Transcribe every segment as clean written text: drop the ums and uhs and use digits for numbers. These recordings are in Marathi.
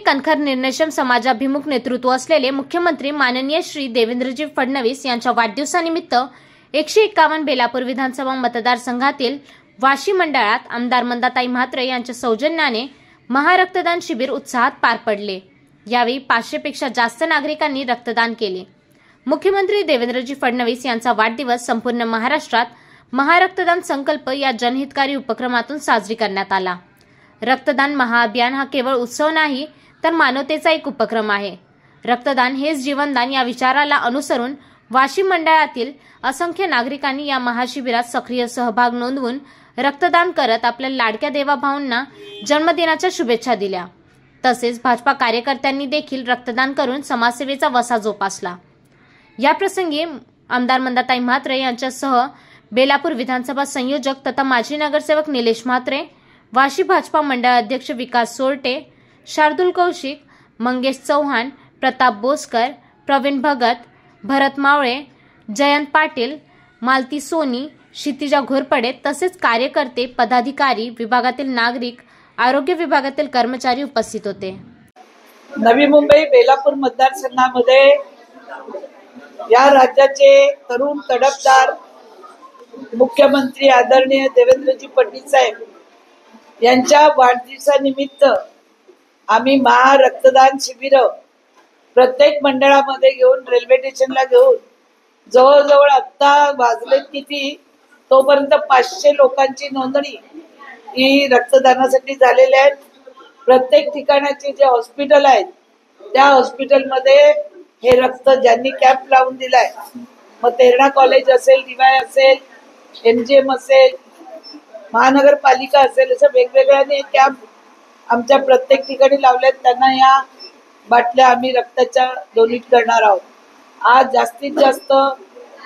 कणखर निर्णयक्षम समाजाभिमुख नेतृत्व असलेले मुख्यमंत्री माननीय श्री देवेंद्रजी फडणवीस यांच्या वाढदिवसानिमित्त 151 बेलापूर विधानसभा मतदारसंघातील वाशी मंडळात आमदार मंदाताई म्हात्रे यांच्या सौजन्याने महारक्तदान शिबिर उत्साहात पार पडले। यावेळी 500 पेक्षा जास्त नागरिकांनी रक्तदान केले। मुख्यमंत्री देवेंद्रजी फडणवीस यांचा वाढदिवस संपूर्ण महाराष्ट्रात महारक्तदान संकल्प या जनहितकारी उपक्रमातून साजरी करण्यात आला। रक्तदान महाअभियान हा केवळ उत्सव नाही तर मानवतेचा एक उपक्रम आहे। रक्तदान हेच जीवनदान या विचाराला अनुसरून वाशी मंडळातील असंख्य नागरिकांनी या महाशिबिरात सक्रिय सहभाग नोंदवून रक्तदान करत आपल्या लाडक्या देवाभाऊंना जन्मदिनाच्या शुभेच्छा दिल्या। तसेच भाजपा कार्यकर्त्यांनी देखील रक्तदान करून समाजसेवेचा वसा जोपासला। या प्रसंगी आमदार मंदाताई म्हात्रे यांच्यासह बेलापूर विधानसभा संयोजक तथा माजी नगरसेवक निलेश म्हात्रे, वाशी भाजपा मंडळ अध्यक्ष विकास सोरटे, शार्दुल कौशिक, मंगेश चौहान, प्रताप बोसकर, प्रवीण भगत, भरत मावळे, जयंत पाटील, मालती सोनी, क्षितिजा घोरपडे तसेच कार्यकर्ते, पदाधिकारी, विभागातील नागरिक, आरोग्य विभागातील कर्मचारी उपस्थित होते। नवी मुंबई बेलापूर मतदारसंघामध्ये या राज्याचे तरुण तडफदार मुख्यमंत्री आदरणीय देवेंद्रजी फडणवीस साहेब यांच्या वाढदिवसानिमित्त आम्ही महारक्तदान शिबिर प्रत्येक मंडळामध्ये घेऊन रेल्वे स्टेशनला घेऊन जवळजवळ आता वाजले किती तोपर्यंत 500 लोकांची नोंदणी ही रक्तदानासाठी झालेली आहे। प्रत्येक ठिकाणाचे जे हॉस्पिटल आहेत त्या हॉस्पिटलमध्ये हे रक्त ज्यांनी कॅम्प लावून दिलाय, मग तेरणा कॉलेज असेल, DY असेल, MGM असेल, महानगरपालिका असेल, असं वेगवेगळ्याने कॅम्प आमच्या प्रत्येक ठिकाणी लावलेत। त्यांना या बाटल्या आम्ही रक्ताच्या डोनेट करणार आहोत। आज जास्तीत जास्त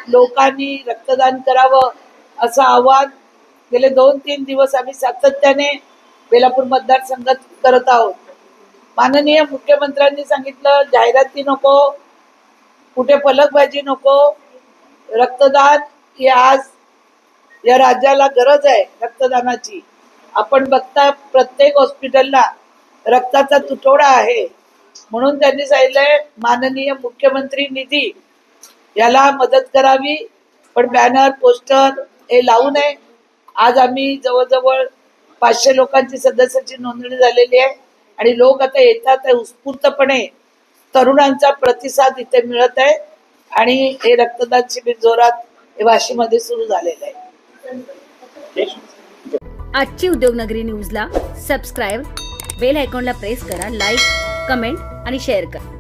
लोकांनी रक्तदान करावं असं आवाहन गेले 2-3 दिवस आम्ही सातत्याने बेलापूर मतदारसंघात करत आहोत। माननीय मुख्यमंत्र्यांनी सांगितलं, जाहिराती नको, कुठे फलकबाजी नको, रक्तदान ही आज या राज्याला गरज आहे रक्तदानाची। आपण बघता प्रत्येक हॉस्पिटलला रक्ताचा तुटवडा आहे, म्हणून त्यांनी सांगितलंय माननीय मुख्यमंत्री निधी याला मदत करावी, पण बॅनर पोस्टर हे लावू नये। आज आम्ही जवळजवळ 500 लोकांची सदस्याची नोंदणी झालेली आहे आणि लोक आता येतात आहे उत्स्फूर्तपणे। तरुणांचा प्रतिसाद इथे मिळत आहे आणि हे रक्तदान शिबिर जोरात वाशीमध्ये सुरू झालेलं आहे। आजची उद्योगनगरी न्यूजला सबस्क्राईब, बेल आयकॉनला प्रेस करा, लाईक, कमेंट आणि शेअर करा।